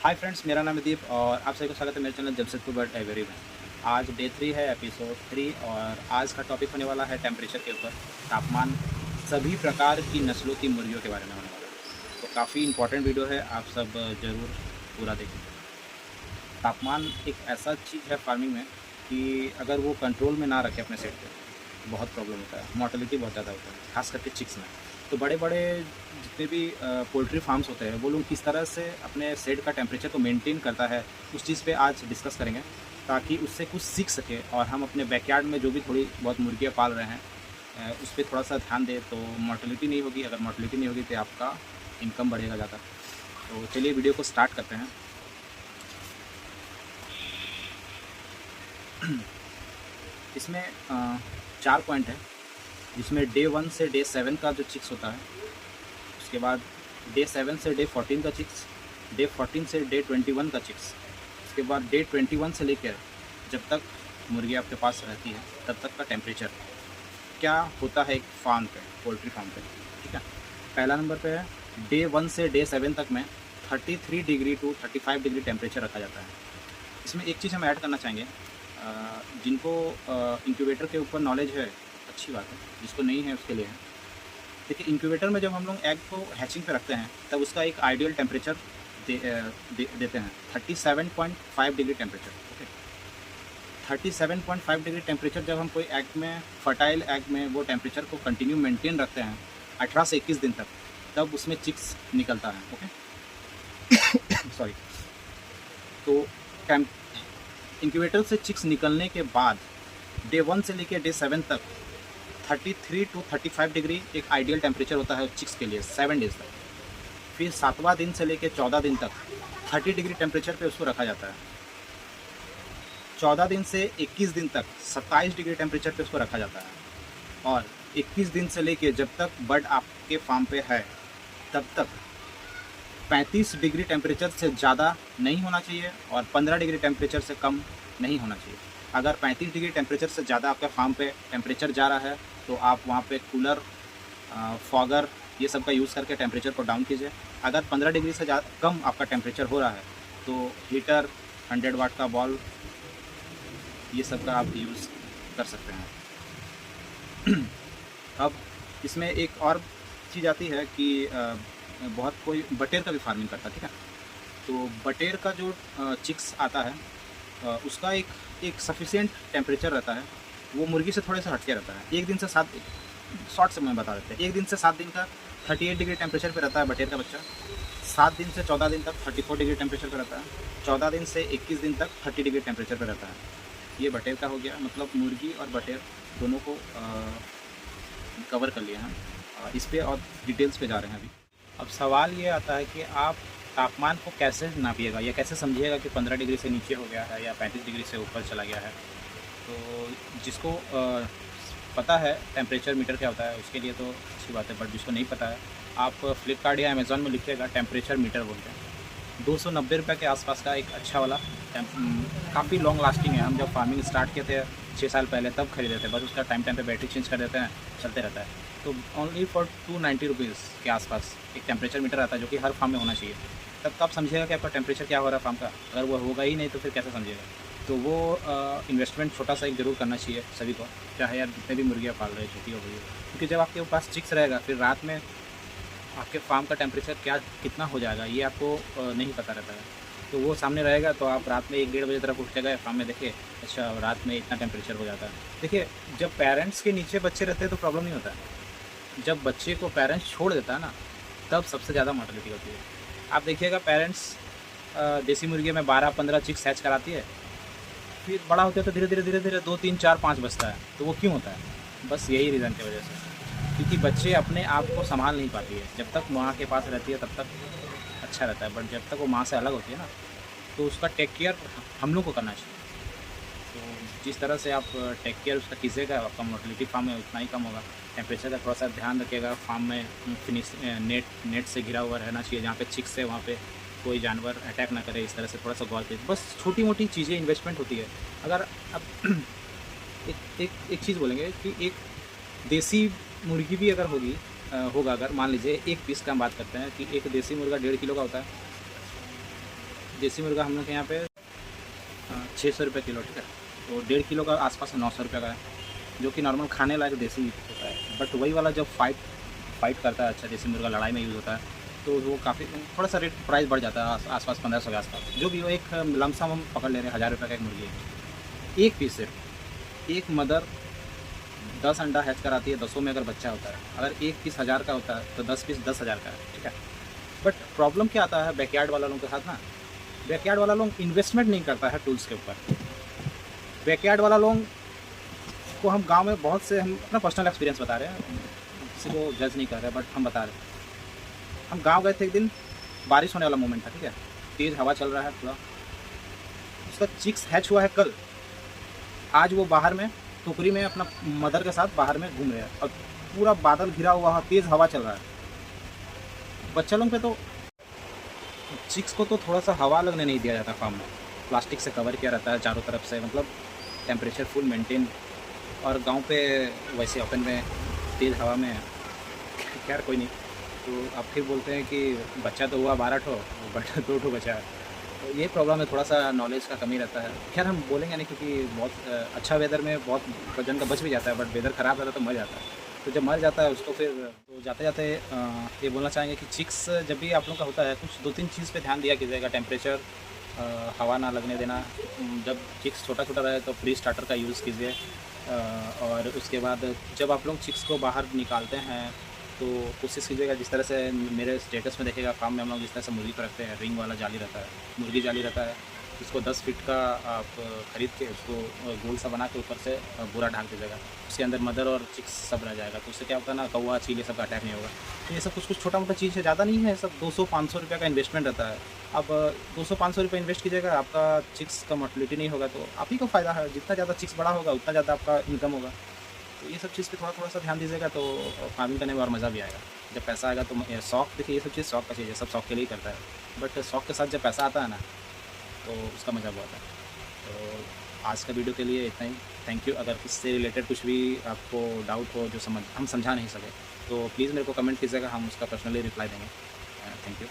Hi friends, मेरा नाम है दीप और आप सभी को स्वागत है मेरे चैनल जमशेदपुर बर्ड एवरी में। आज डे 3 है, एपिसोड 3 और आज का टॉपिक होने वाला है टेम्परेचर के ऊपर। तापमान सभी प्रकार की नस्लों की मुर्गियों के बारे में होने वाला है, तो काफ़ी इंपॉर्टेंट वीडियो है, आप सब ज़रूर पूरा देखें। तापमान एक ऐसा चीज़ है फार्मिंग में कि अगर वो कंट्रोल में ना रखे अपने सेट पे, बहुत प्रॉब्लम होता है, मोर्टेलिटी बहुत ज़्यादा होता है, खास करके चिक्स में। तो बड़े बड़े जितने भी पोल्ट्री फार्म्स होते हैं वो लोग किस तरह से अपने सेट का टेम्परेचर को मेंटेन करता है, उस चीज़ पे आज डिस्कस करेंगे, ताकि उससे कुछ सीख सके और हम अपने बैकयार्ड में जो भी थोड़ी बहुत मुर्गियाँ पाल रहे हैं उस पर थोड़ा सा ध्यान दें, तो मोर्टेलिटी नहीं होगी। अगर मोर्टेलिटी नहीं होगी तो आपका इनकम बढ़ेगा ज़्यादा। तो चलिए वीडियो को स्टार्ट करते हैं। इसमें 4 पॉइंट है, जिसमें डे 1 से डे 7 का जो चिक्स होता है, उसके बाद डे 7 से डे 14 का चिक्स, डे 14 से डे 21 का चिक्स, उसके बाद डे 21 से लेकर जब तक मुर्गी आपके पास रहती है तब तक का टेम्परेचर क्या होता है एक फार्म पे, पोल्ट्री फार्म पे। ठीक है, पहला नंबर पे है डे 1 से डे 7 तक में 33 डिग्री टू 35 डिग्री टेम्परेचर रखा जाता है। इसमें एक चीज़ हम ऐड करना चाहेंगे, जिनको इंक्यूबेटर के ऊपर नॉलेज है अच्छी बात है, जिसको नहीं है उसके लिए है। देखिए, इंक्यूबेटर में जब हम लोग एग को हैचिंग पे रखते हैं तब उसका एक आइडियल टेम्परेचर देते हैं 37.5 degree temperature. Okay, 37.5 degree temperature जब हम कोई एग में, फर्टाइल एग में वो टेम्परेचर को कंटिन्यू मेंटेन रखते हैं 18 से 21 दिन तक, तब उसमें चिक्स निकलता है। Okay sorry. तो इंक्यूबेटर से चिक्स निकलने के बाद डे 1 से लेकर डे 7 तक 33 टू 35 डिग्री एक आइडियल टेम्परेचर होता है चिक्स के लिए 7 डेज़ तक। फिर 7वां दिन से लेकर 14 दिन तक 30 डिग्री टेम्परेचर पे उसको रखा जाता है। 14 दिन से 21 दिन तक 27 डिग्री टेम्परेचर पे उसको रखा जाता है। और 21 दिन से लेकर जब तक बर्ड आपके फार्म पे है तब तक 35 डिग्री टेम्परेचर से ज़्यादा नहीं होना चाहिए और 15 डिग्री टेम्परेचर से कम नहीं होना चाहिए। अगर 35 डिग्री टेम्परेचर से ज़्यादा आपके फार्म पे टेम्परेचर जा रहा है तो आप वहाँ पे कूलर, फॉगर ये सब का यूज़ करके टेम्परेचर को डाउन कीजिए। अगर 15 डिग्री से कम आपका टेम्परेचर हो रहा है तो हीटर, 100 वाट का बॉल, ये सब का आप यूज़ कर सकते हैं। अब इसमें एक और चीज़ आती है कि बहुत कोई बटेर का भी फार्मिंग करता है। ठीक है, तो बटेर का जो चिक्स आता है उसका एक सफिशिएंट टेम्परेचर रहता है, वो मुर्गी से थोड़े से हटके रहता है। 1 दिन से 7, शॉर्ट से मैं बता देते हैं, 1 दिन से 7 दिन का 38 डिग्री टेम्परेचर पे रहता है बटेर का बच्चा। 7 दिन से 14 दिन तक 34 डिग्री टेम्परेचर पे रहता है। 14 दिन से 21 दिन तक 30 डिग्री टेम्परेचर पे रहता है। ये बटेर का हो गया, मतलब मुर्गी और बटेर दोनों को कवर कर लिया हैं। इस पर और डिटेल्स पे जा रहे हैं अभी। अब सवाल ये आता है कि आप तापमान को कैसे नापिएगा या कैसे समझिएगा कि 15 डिग्री से नीचे हो गया है या 35 डिग्री से ऊपर चला गया है। तो जिसको पता है टेम्परेचर मीटर क्या होता है उसके लिए तो अच्छी बात है, बट जिसको नहीं पता है आप फ्लिपकार्ट या अमेज़ॉन में लिखिएगा टेम्परेचर मीटर बोलते हैं। 290 रुपये के आसपास का एक अच्छा वाला, काफ़ी लॉन्ग लास्टिंग है। हम जब फार्मिंग स्टार्ट किए थे 6 साल पहले तब खरीदे थे, बस उसका टाइम पे बैटरी चेंज कर देते हैं, चलते रहता है। तो ओनली फॉर 290 रुपीज़ के आसपास एक टेम्परेचर मीटर आता है, जो कि हर फार्म में होना चाहिए। तब तो आप समझिएगा कि आपका टेम्परेचर क्या हो रहा है फार्म का। अगर वो होगा ही नहीं तो फिर कैसे समझिएगा। तो वो इन्वेस्टमेंट छोटा सा एक ज़रूर करना चाहिए सभी को, चाहे यार जितने भी मुर्गियाँ पाल रहे हैं, छोटी हो गई, क्योंकि जब आपके पास चिक्स रहेगा फिर रात में आपके फार्म का टेम्परेचर कितना हो जाएगा ये आपको नहीं पता रहता है। तो वो सामने रहेगा तो आप रात में 1-1:30 बजे तरफ उठ के गए फार्म में, देखे अच्छा रात में इतना टेम्परेचर हो जाता है। देखिए, जब पेरेंट्स के नीचे बच्चे रहते हैं तो प्रॉब्लम नहीं होता है, जब बच्चे को पेरेंट्स छोड़ देता है ना तब सबसे ज़्यादा मोर्टेलिटी होती है। आप देखिएगा, पेरेंट्स देसी मुर्गी में 12-15 चिक्स हैच कराती है, फिर बड़ा होता है तो धीरे धीरे 2, 3, 4, 5 बचता है। तो वो क्यों होता है? बस यही रीज़न की वजह से, क्योंकि बच्चे अपने आप को संभाल नहीं पाती है। जब तक माँ के पास रहती है तब तक अच्छा रहता है, बट जब तक वो माँ से अलग होती है ना तो उसका टेक केयर हम लोग को करना चाहिए। तो जिस तरह से आप टेक केयर उसका कीजिएगा, आपका मोर्टेलिटी फार्म में उतना ही कम होगा। टेम्परेचर का थोड़ा सा ध्यान रखिएगा। फार्म में फिनिश नेट से घिरा हुआ रहना चाहिए, जहाँ पे चिक्स है वहाँ पे कोई जानवर अटैक ना करे, इस तरह से थोड़ा सा गौर कीजिए। बस छोटी मोटी चीज़ें इन्वेस्टमेंट होती है। अगर आप एक चीज़ बोलेंगे कि एक देसी मुर्गी भी अगर होगा, अगर मान लीजिए एक पीस का हम बात करते हैं कि एक देसी मुर्गा 1.5 किलो का होता है, देसी मुर्गा हम लोग के यहाँ पे 600 रुपये किलो, ठीक है। तो 1.5 किलो का आसपास 900 रुपये का है, जो कि नॉर्मल खाने लायक देसी होता है। बट वही वाला जब फाइट करता है, अच्छा देसी मुर्गा लड़ाई में यूज़ होता है, तो वो काफ़ी थोड़ा सा रेट प्राइस बढ़ जाता है, आसपास 1500 के आसपास। जो भी वो एक लमसम हम पकड़ ले रहे हैं 1000 रुपये का एक मुर्गी है। एक पीस सिर्फ, एक मदर 10 अंडा हैच कराती है, 10 में अगर बच्चा होता है। अगर एक पीस 1000 का होता है तो 10 पीस 10,000 का है, ठीक है। बट प्रॉब्लम क्या आता है बैकयार्ड वाला लोगों के साथ ना, बैकयार्ड वाला लोग इन्वेस्टमेंट नहीं करता है टूल्स के ऊपर। बैकयार्ड वाला लोग को हम गांव में बहुत से, हम अपना पर्सनल एक्सपीरियंस बता रहे हैं, किसी को जज नहीं कर रहे, बट हम बता रहे हैं। हम गांव गए थे एक दिन, बारिश होने वाला मोमेंट था, ठीक है, तेज़ हवा चल रहा है पूरा। उसका चिक्स हैच हुआ है कल, आज वो बाहर में टोकरी में अपना मदर के साथ बाहर में घूम रहे हैं, और पूरा बादल घिरा हुआ है, तेज़ हवा चल रहा है। बच्चा लोग पे तो चिक्स को तो थोड़ा सा हवा लगने नहीं दिया जाता फार्म में, प्लास्टिक से कवर किया रहता है चारों तरफ से, मतलब टेम्परेचर फुल मेंटेन। और गांव पे वैसे ओपन में तेज़ हवा में खैर कोई नहीं। तो आप फिर बोलते हैं कि बच्चा तो हुआ 12 ठो, बट 2 ठो बचा है। तो ये प्रॉब्लम है, थोड़ा सा नॉलेज का कमी रहता है। खैर हम बोलेंगे नहीं, क्योंकि बहुत अच्छा वेदर में बहुत वजन का बच भी जाता है, बट वेदर ख़राब रहता है तो मर जाता है। तो जब मर जाता है उसको फिर, तो जाते जाते ये बोलना चाहेंगे कि चिक्स जब भी आप लोग का होता है, कुछ 2-3 चीज़ पे ध्यान दिया कीजिएगा। टेम्परेचर, हवा ना लगने देना। जब चिक्स छोटा छोटा रहे तो फ्री स्टार्टर का यूज़ कीजिए। और उसके बाद जब आप लोग चिक्स को बाहर निकालते हैं तो कोशिश कीजिएगा, जिस तरह से मेरे स्टेटस में देखेगा फार्म में हम लोग जिस तरह से मुर्गी को रखते हैं, रिंग वाला जाली रहता है, मुर्गी जाली रहता है, उसको 10 फीट का आप ख़रीद के उसको गोल सा बना के ऊपर से पूरा ढाक दीजिएगा। उसके अंदर मदर और चिक्स सब रह जाएगा। तो उससे क्या होता है ना, कौवा चील ये सब का अटैक नहीं होगा। तो ये सब कुछ छोटा मोटा चीज़ है, ज़्यादा नहीं है, सब 200-500 रुपये का इन्वेस्टमेंट रहता है। अब 200-500 रुपये इन्वेस्ट कीजिएगा, आपका चिक्स का मोर्टेलिटी नहीं होगा, तो आप ही को फ़ायदा है। जितना ज़्यादा चिक्स बड़ा होगा उतना ज़्यादा आपका इनकम होगा। तो ये सब चीज़ पे थोड़ा सा ध्यान दीजिएगा, तो फार्मिंग करने में और मज़ा भी आएगा। जब पैसा आएगा तो शौक, देखिए ये सब चीज़ शौक का चीज़ है, सब शौक के लिए ही करता है, बट शौक के साथ जब पैसा आता है ना, तो उसका मज़ा बहुत है। तो आज का वीडियो के लिए इतना ही। Thank you. अगर इससे रिलेटेड कुछ भी आपको डाउट हो जो हम समझा नहीं सके, तो प्लीज़ मेरे को कमेंट कीजिएगा, हम उसका पर्सनली रिप्लाई देंगे। Thank you.